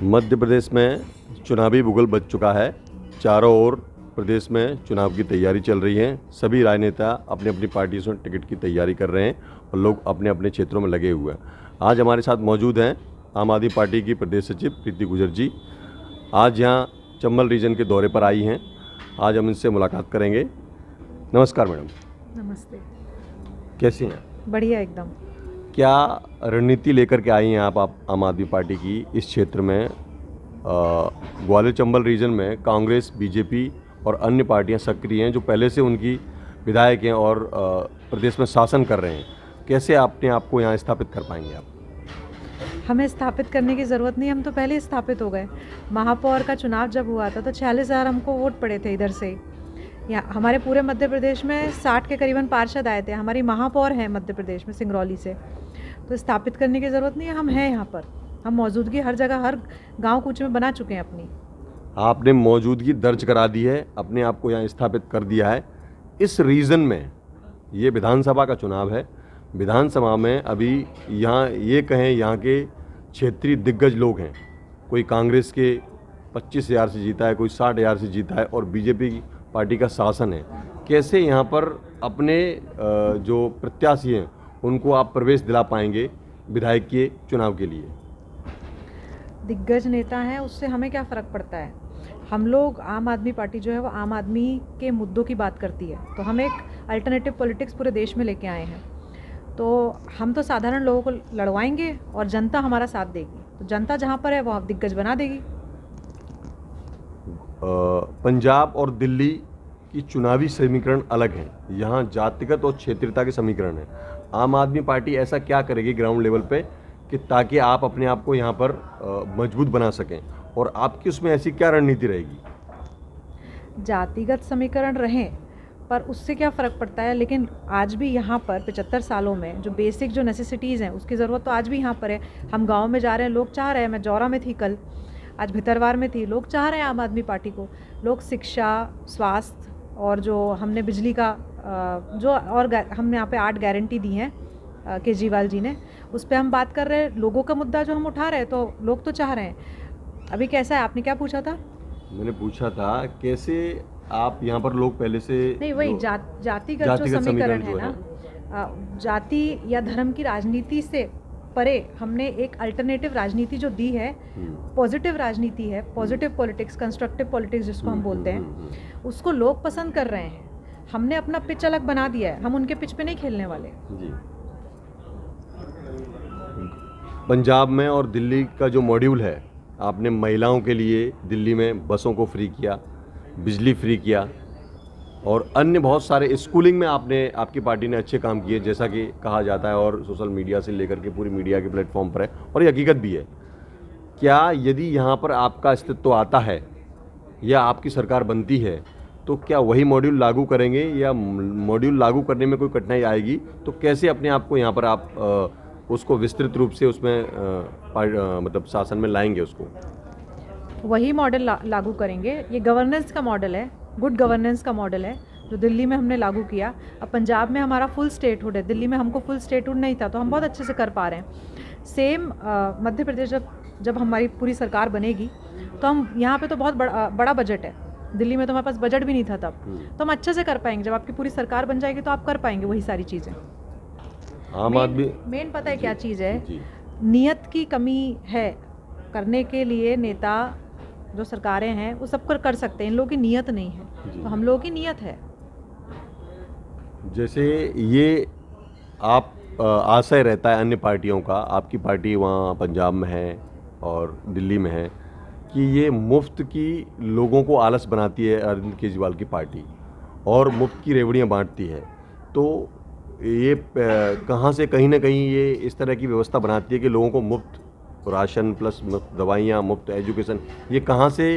मध्य प्रदेश में चुनावी भूगोल बच चुका है। चारों ओर प्रदेश में चुनाव की तैयारी चल रही है। सभी राजनेता अपनी अपनी पार्टी से टिकट की तैयारी कर रहे हैं और लोग अपने अपने क्षेत्रों में लगे हुए हैं। आज हमारे साथ मौजूद हैं आम आदमी पार्टी की प्रदेश सचिव प्रीति गुर्जर जी। आज यहाँ चंबल रीजन के दौरे पर आई हैं। आज हम इनसे मुलाकात करेंगे। नमस्कार मैडम। नमस्ते। कैसी हैं? बढ़िया एकदम। क्या रणनीति लेकर के आई हैं आप आम आदमी पार्टी की इस क्षेत्र में? ग्वालियर चंबल रीजन में कांग्रेस, बीजेपी और अन्य पार्टियां सक्रिय हैं जो पहले से उनकी विधायक हैं और प्रदेश में शासन कर रहे हैं। कैसे अपने आप को यहाँ स्थापित कर पाएंगे आप? हमें स्थापित करने की ज़रूरत नहीं, हम तो पहले ही स्थापित हो गए। महापौर का चुनाव जब हुआ था तो 46,000 हमको वोट पड़े थे इधर से। यहाँ हमारे पूरे मध्य प्रदेश में 60 के करीबन पार्षद आए थे। हमारी महापौर हैं मध्य प्रदेश में सिंगरौली से, तो स्थापित करने की ज़रूरत नहीं है। हम हैं यहाँ पर, हम मौजूदगी हर जगह, हर गांव कूच में बना चुके हैं अपनी। आपने मौजूदगी दर्ज करा दी है, अपने आप को यहाँ स्थापित कर दिया है। इस रीजन में ये विधानसभा का चुनाव है। विधानसभा में अभी यहाँ ये कहें यहाँ के क्षेत्रीय दिग्गज लोग हैं। कोई कांग्रेस के 25,000 से जीता है, कोई 60,000 से जीता है और बीजेपी की पार्टी का शासन है। कैसे यहाँ पर अपने जो प्रत्याशी हैं उनको आप प्रवेश दिला पाएंगे विधायक के चुनाव के लिए? दिग्गज नेता हैं, उससे हमें क्या फ़र्क पड़ता है? हम लोग, आम आदमी पार्टी जो है वो आम आदमी के मुद्दों की बात करती है। तो हम एक अल्टरनेटिव पॉलिटिक्स पूरे देश में लेके आए हैं। तो हम तो साधारण लोगों को लड़वाएंगे और जनता हमारा साथ देगी। तो जनता जहाँ पर है वो दिग्गज बना देगी। पंजाब और दिल्ली की चुनावी समीकरण अलग हैं। यहाँ जातिगत और क्षेत्रीयता के समीकरण हैं। आम आदमी पार्टी ऐसा क्या करेगी ग्राउंड लेवल पे कि ताकि आप अपने आप को यहाँ पर मजबूत बना सकें, और आपकी उसमें ऐसी क्या रणनीति रहेगी? जातिगत समीकरण रहें पर उससे क्या फ़र्क पड़ता है? लेकिन आज भी यहाँ पर 75 सालों में जो बेसिक जो नेसेसिटीज़ हैं उसकी ज़रूरत तो आज भी यहाँ पर है। हम गांव में जा रहे हैं, लोग चाह रहे हैं। मैं जौरा में थी कल, आज भितरवार में थी, लोग चाह रहे हैं आम आदमी पार्टी को। लोग शिक्षा, स्वास्थ्य और जो हमने बिजली का जो और हमने यहाँ पे 8 गारंटी दी हैं केजरीवाल जी ने, उस पर हम बात कर रहे हैं। लोगों का मुद्दा जो हम उठा रहे हैं तो लोग तो चाह रहे हैं। अभी कैसा है, आपने क्या पूछा था? मैंने पूछा था कैसे आप यहाँ पर लोग पहले से नहीं, वही जातिगत जो समीकरण है ना, जाति या धर्म की राजनीति से परे हमने एक अल्टरनेटिव राजनीति जो दी है, पॉजिटिव राजनीति है, पॉजिटिव पॉलिटिक्स, कंस्ट्रक्टिव पॉलिटिक्स जिसको हम बोलते हैं, उसको लोग पसंद कर रहे हैं। हमने अपना पिच अलग बना दिया है, हम उनके पिच पे नहीं खेलने वाले जी। पंजाब में और दिल्ली का जो मॉड्यूल है, आपने महिलाओं के लिए दिल्ली में बसों को फ्री किया, बिजली फ्री किया और अन्य बहुत सारे स्कूलिंग में आपकी पार्टी ने अच्छे काम किए, जैसा कि कहा जाता है और सोशल मीडिया से लेकर के पूरी मीडिया के प्लेटफॉर्म पर है और ये हकीकत भी है। क्या यदि यहाँ पर आपका अस्तित्व आता है या आपकी सरकार बनती है तो क्या वही मॉड्यूल लागू करेंगे या मॉड्यूल लागू करने में कोई कठिनाई आएगी? तो कैसे अपने आप को यहाँ पर आप उसको विस्तृत रूप से उसमें मतलब शासन में लाएंगे उसको? वही मॉडल लागू करेंगे। ये गवर्नेंस का मॉडल है, गुड गवर्नेंस का मॉडल है जो दिल्ली में हमने लागू किया। अब पंजाब में हमारा फुल स्टेटहुड है, दिल्ली में हमको फुल स्टेटहुड नहीं था, तो हम बहुत अच्छे से कर पा रहे हैं। सेम मध्य प्रदेश जब हमारी पूरी सरकार बनेगी तो हम यहाँ पे तो बहुत बड़ा बजट है। दिल्ली में तो हमारे पास बजट भी नहीं था तब, तो हम अच्छे से कर पाएंगे। जब आपकी पूरी सरकार बन जाएगी तो आप कर पाएंगे वही सारी चीज़ें। आम आदमी मेन पता है क्या चीज़ है? नियत की कमी है। करने के लिए नेता जो सरकारें हैं वो सब कर सकते हैं, इन लोगों की नियत नहीं है, तो हम लोगों की नियत है। जैसे ये आप आशय रहता है अन्य पार्टियों का, आपकी पार्टी वहाँ पंजाब में है और दिल्ली में है, कि ये मुफ्त की लोगों को आलस बनाती है अरविंद केजरीवाल की पार्टी और मुफ्त की रेवड़ियाँ बांटती है। तो ये कहाँ से कहीं ना कहीं ये इस तरह की व्यवस्था बनाती है कि लोगों को मुफ्त राशन प्लस मुफ्त दवाइयाँ, मुफ्त एजुकेशन, ये कहाँ से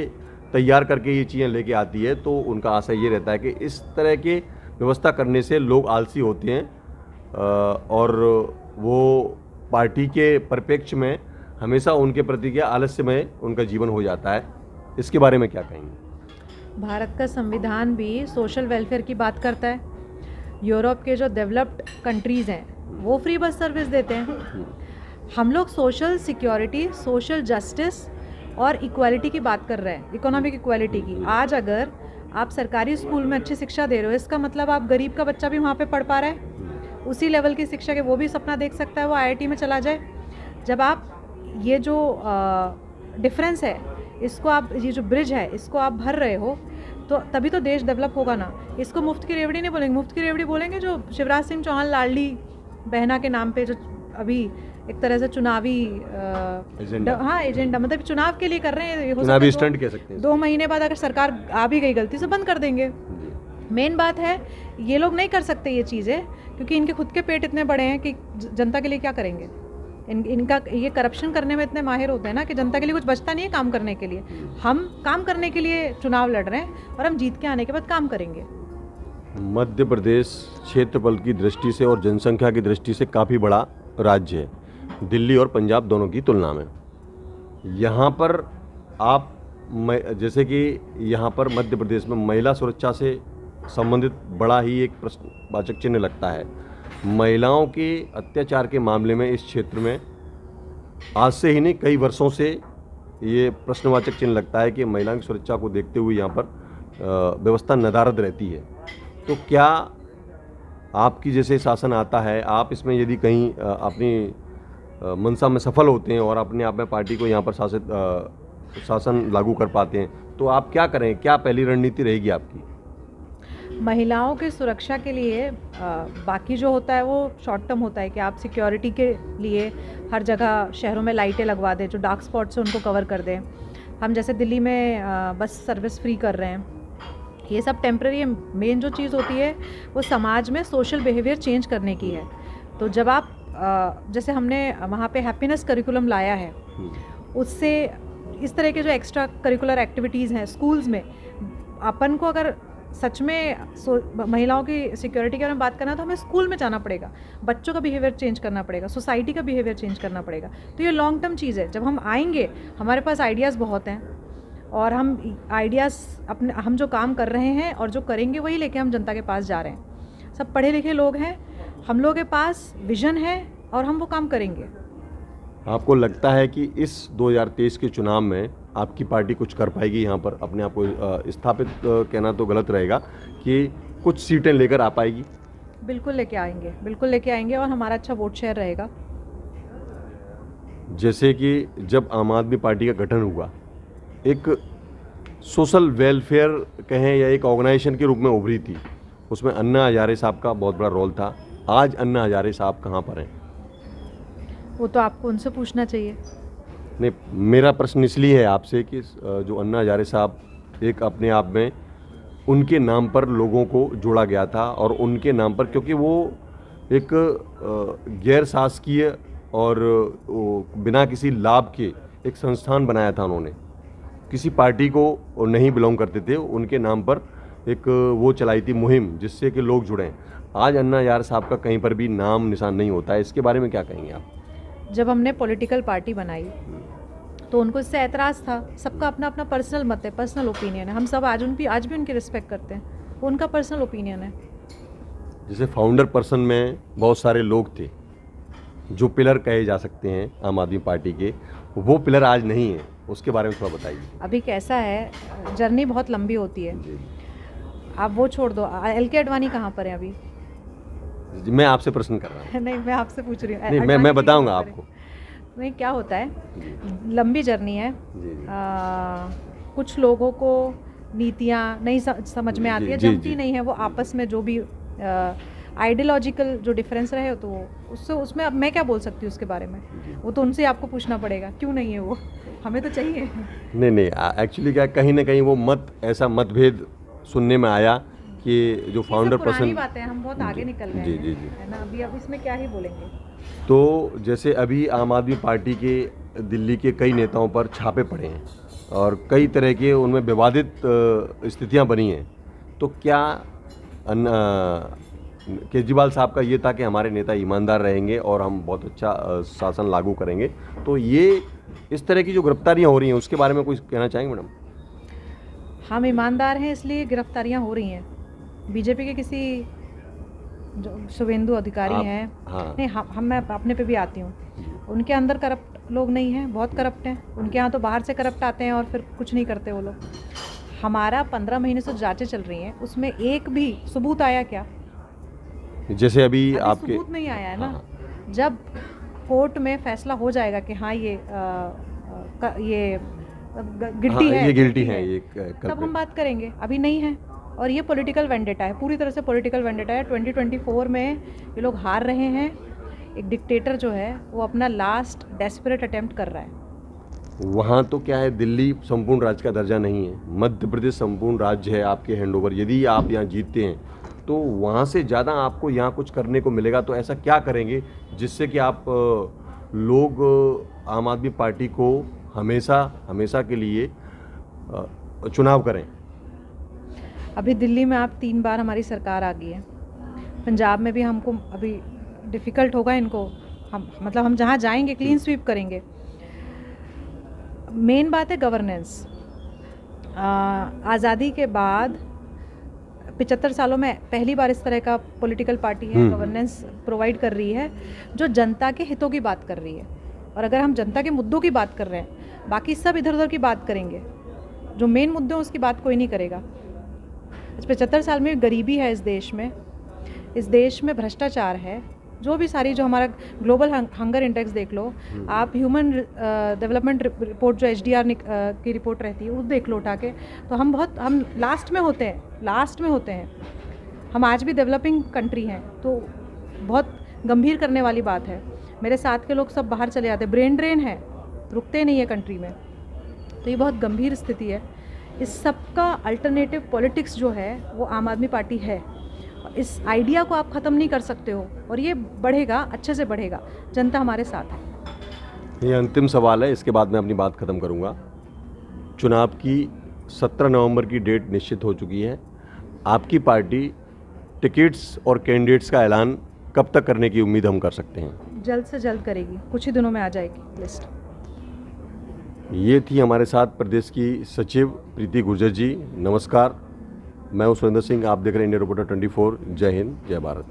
तैयार करके ये चीज़ें लेके आती है? तो उनका आशय ये रहता है कि इस तरह के व्यवस्था करने से लोग आलसी होते हैं और वो पार्टी के परिप्रेक्ष्य में हमेशा उनके प्रति क्या आलस्यमय उनका जीवन हो जाता है। इसके बारे में क्या कहेंगे? भारत का संविधान भी सोशल वेलफेयर की बात करता है। यूरोप के जो डेवलप्ड कंट्रीज़ हैं वो फ्री बस सर्विस देते हैं। हम लोग सोशल सिक्योरिटी, सोशल जस्टिस और इक्वालिटी की बात कर रहे हैं, इकोनॉमिक इक्वालिटी की। आज अगर आप सरकारी स्कूल में अच्छी शिक्षा दे रहे हो, इसका मतलब आप गरीब का बच्चा भी वहाँ पे पढ़ पा रहा है, उसी लेवल की शिक्षा के वो भी सपना देख सकता है वो आईआईटी में चला जाए। जब आप ये जो डिफरेंस है, इसको आप, ये जो ब्रिज है, इसको आप भर रहे हो, तो तभी तो देश डेवलप होगा ना। इसको मुफ्त की रेवड़ी नहीं बोलेंगे, मुफ्त की रेवड़ी बोलेंगे जो शिवराज सिंह चौहान लाडली बहना के नाम पे जो अभी एक तरह से चुनावी हाँ एजेंडा, मतलब चुनाव के लिए कर रहे हैं, चुनावी स्टंट कह सकते हैं। 2 महीने बाद अगर सरकार आ भी गई गलती से, बंद कर देंगे। मेन बात है ये लोग नहीं कर सकते ये चीज़ें, क्योंकि इनके खुद के पेट इतने बड़े हैं कि जनता के लिए क्या करेंगे। इनका ये करप्शन करने में इतने माहिर होते हैं ना कि जनता के लिए कुछ बचता नहीं है काम करने के लिए। हम काम करने के लिए चुनाव लड़ रहे हैं और हम जीत के आने के बाद काम करेंगे। मध्य प्रदेश क्षेत्रफल की दृष्टि से और जनसंख्या की दृष्टि से काफ़ी बड़ा राज्य है, दिल्ली और पंजाब दोनों की तुलना में। यहाँ पर आप जैसे कि यहाँ पर मध्य प्रदेश में महिला सुरक्षा से संबंधित बड़ा ही एक प्रश्नवाचक चिन्ह लगता है। महिलाओं के अत्याचार के मामले में इस क्षेत्र में आज से ही नहीं, कई वर्षों से ये प्रश्नवाचक चिन्ह लगता है कि महिलाओं की सुरक्षा को देखते हुए यहाँ पर व्यवस्था नदारद रहती है। तो क्या आपकी जैसे शासन आता है, आप इसमें यदि कहीं अपनी मंशा में सफल होते हैं और अपने आप में पार्टी को यहाँ पर शासन लागू कर पाते हैं, तो आप क्या करें, क्या पहली रणनीति रहेगी आपकी? महिलाओं की सुरक्षा के लिए बाकी जो होता है वो शॉर्ट टर्म होता है कि आप सिक्योरिटी के लिए हर जगह शहरों में लाइटें लगवा दें, जो डार्क स्पॉट्स हैं उनको कवर कर दें। हम जैसे दिल्ली में बस सर्विस फ्री कर रहे हैं, ये सब टेम्प्रेरी है। मेन जो चीज़ होती है वो समाज में सोशल बिहेवियर चेंज करने की है। तो जब आप जैसे हमने वहाँ पे हैप्पीनेस करिकुलम लाया है, उससे इस तरह के जो एक्स्ट्रा करिकुलर एक्टिविटीज़ हैं स्कूल्स में, अपन को अगर सच में महिलाओं की सिक्योरिटी के बारे में बात करना तो हमें स्कूल में जाना पड़ेगा, बच्चों का बिहेवियर चेंज करना पड़ेगा, सोसाइटी का बिहेवियर चेंज करना पड़ेगा। तो ये लॉन्ग टर्म चीज़ है। जब हम आएंगे, हमारे पास आइडियाज़ बहुत हैं और हम आइडियाज़ अपने, हम जो काम कर रहे हैं और जो करेंगे वही लेके हम जनता के पास जा रहे हैं। सब पढ़े लिखे लोग हैं, हम लोगों के पास विजन है और हम वो काम करेंगे। आपको लगता है कि इस 2023 के चुनाव में आपकी पार्टी कुछ कर पाएगी यहाँ पर? अपने आप को स्थापित कहना तो गलत रहेगा कि कुछ सीटें लेकर आ पाएगी? बिल्कुल लेके आएंगे, बिल्कुल लेके आएंगे और हमारा अच्छा वोट शेयर रहेगा। जैसे कि जब आम आदमी पार्टी का गठन हुआ, एक सोशल वेलफेयर कहें या एक ऑर्गेनाइजेशन के रूप में उभरी थी, उसमें अन्ना हजारे साहब का बहुत बड़ा रोल था। आज अन्ना हजारे साहब कहाँ पर हैं? वो तो आपको उनसे पूछना चाहिए। नहीं, मेरा प्रश्न इसलिए है आपसे कि जो अन्ना हजारे साहब एक अपने आप में उनके नाम पर लोगों को जोड़ा गया था और उनके नाम पर, क्योंकि वो एक गैर शासकीय और बिना किसी लाभ के एक संस्थान बनाया था उन्होंने, किसी पार्टी को नहीं बिलोंग करते थे, उनके नाम पर एक वो चलाई थी मुहिम जिससे कि लोग जुड़ें। आज अन्ना हजारे साहब का कहीं पर भी नाम निशान नहीं होता है, इसके बारे में क्या कहेंगे आप? जब हमने पॉलिटिकल पार्टी बनाई तो उनको इससे ऐतराज़ था। सबका अपना अपना पर्सनल मत है, पर्सनल ओपिनियन है। हम सब आज भी उनकी रिस्पेक्ट करते हैं, वो उनका पर्सनल ओपिनियन है। जैसे फाउंडर पर्सन में बहुत सारे लोग थे जो पिलर कहे जा सकते हैं आम आदमी पार्टी के, वो पिलर आज नहीं है, उसके बारे में थोड़ा बताइए। अभी कैसा है, जर्नी बहुत लंबी होती है। आप वो छोड़ दो, LK आडवाणी कहाँ पर है अभी? मैं आपसे प्रश्न कर रहा हूँ। नहीं, मैं आपसे पूछ रही हूँ। नहीं, मैं बताऊंगा आपको। नहीं, क्या होता है, लंबी जर्नी है। कुछ लोगों को नीतियाँ नहीं समझ में आती है, जमती नहीं है, वो आपस में जो भी आइडियोलॉजिकल जो डिफरेंस रहे तो उसमें अब मैं क्या बोल सकती हूँ उसके बारे में? वो तो उनसे आपको पूछना पड़ेगा, क्यों नहीं है वो, हमें तो चाहिए। नहीं, एक्चुअली क्या, कहीं ना कहीं वो ऐसा मतभेद सुनने में आया कि जो फाउंडर पर्सन, बात है, हम बहुत आगे निकल गए हैं, है ना। अभी अब इसमें क्या ही बोलेंगे। तो जैसे अभी आम आदमी पार्टी के दिल्ली के कई नेताओं पर छापे पड़े हैं और कई तरह के उनमें विवादित स्थितियां बनी हैं, तो क्या केजरीवाल साहब का ये था कि हमारे नेता ईमानदार रहेंगे और हम बहुत अच्छा शासन लागू करेंगे, तो ये इस तरह की जो गिरफ्तारियां हो रही हैं उसके बारे में कुछ कहना चाहेंगे मैडम? हम ईमानदार हैं इसलिए गिरफ्तारियां हो रही हैं। बीजेपी के किसी जो शुभेंदु अधिकारी हैं, हाँ। नहीं, मैं अपने पे भी आती हूँ, उनके अंदर करप्ट लोग नहीं हैं, बहुत करप्ट हैं। उनके यहाँ तो बाहर से करप्ट आते हैं और फिर कुछ नहीं करते वो लोग। हमारा 15 महीने से जांचें चल रही हैं, उसमें एक भी सबूत आया क्या? जैसे अभी आपके सबूत नहीं आया है ना। हाँ। जब कोर्ट में फैसला हो जाएगा कि हाँ ये गिल्टी है, ये गिल्टी है, ये तब हम बात करेंगे। अभी नहीं है। और ये पॉलिटिकल वेंडेटा है, पूरी तरह से पॉलिटिकल वेंडेटा है। 2024 में ये लोग हार रहे हैं। एक डिक्टेटर जो है वो अपना लास्ट डेस्परेट अटेम्प्ट कर रहा है। वहाँ तो क्या है, दिल्ली संपूर्ण राज्य का दर्जा नहीं है, मध्य प्रदेश संपूर्ण राज्य है आपके हैंडओवर। यदि आप यहाँ जीतते हैं तो वहाँ से ज़्यादा आपको यहाँ कुछ करने को मिलेगा। तो ऐसा क्या करेंगे जिससे कि आप लोग आम आदमी पार्टी को हमेशा के लिए चुनाव करें? अभी दिल्ली में आप 3 बार हमारी सरकार आ गई है। पंजाब में भी हमको अभी डिफ़िकल्ट होगा इनको। हम जहाँ जाएंगे क्लीन स्वीप करेंगे। मेन बात है गवर्नेंस। आज़ादी के बाद 75 सालों में पहली बार इस तरह का पॉलिटिकल पार्टी है गवर्नेंस प्रोवाइड कर रही है जो जनता के हितों की बात कर रही है। और अगर हम जनता के मुद्दों की बात कर रहे हैं, बाकी सब इधर उधर की बात करेंगे, जो मेन मुद्दे हैं उसकी बात कोई नहीं करेगा। 75 साल में गरीबी है इस देश में भ्रष्टाचार है, जो भी सारी जो हमारा ग्लोबल हंगर इंडेक्स देख लो आप, ह्यूमन डेवलपमेंट रिपोर्ट जो HDR की रिपोर्ट रहती है वो देख लो उठा के, तो हम लास्ट में होते हैं। हम आज भी डेवलपिंग कंट्री हैं, तो बहुत गंभीर करने वाली बात है। मेरे साथ के लोग सब बाहर चले जाते हैं, ब्रेन ड्रेन है, रुकते नहीं है कंट्री में। तो ये बहुत गंभीर स्थिति है। इस सब का अल्टरनेटिव पॉलिटिक्स जो है वो आम आदमी पार्टी है। इस आइडिया को आप ख़त्म नहीं कर सकते हो और ये बढ़ेगा, अच्छे से बढ़ेगा। जनता हमारे साथ है। ये अंतिम सवाल है, इसके बाद मैं अपनी बात ख़त्म करूँगा। चुनाव की 17 नवंबर की डेट निश्चित हो चुकी है। आपकी पार्टी टिकट्स और कैंडिडेट्स का ऐलान कब तक करने की उम्मीद हम कर सकते हैं? जल्द से जल्द करेगी, कुछ ही दिनों में आ जाएगी लिस्ट। ये थी हमारे साथ प्रदेश की सचिव प्रीति गुर्जर जी। नमस्कार, मैं हूं सुरेंद्र सिंह, आप देख रहे हैं इंडिया रिपोर्टर 24। जय हिंद, जय भारत।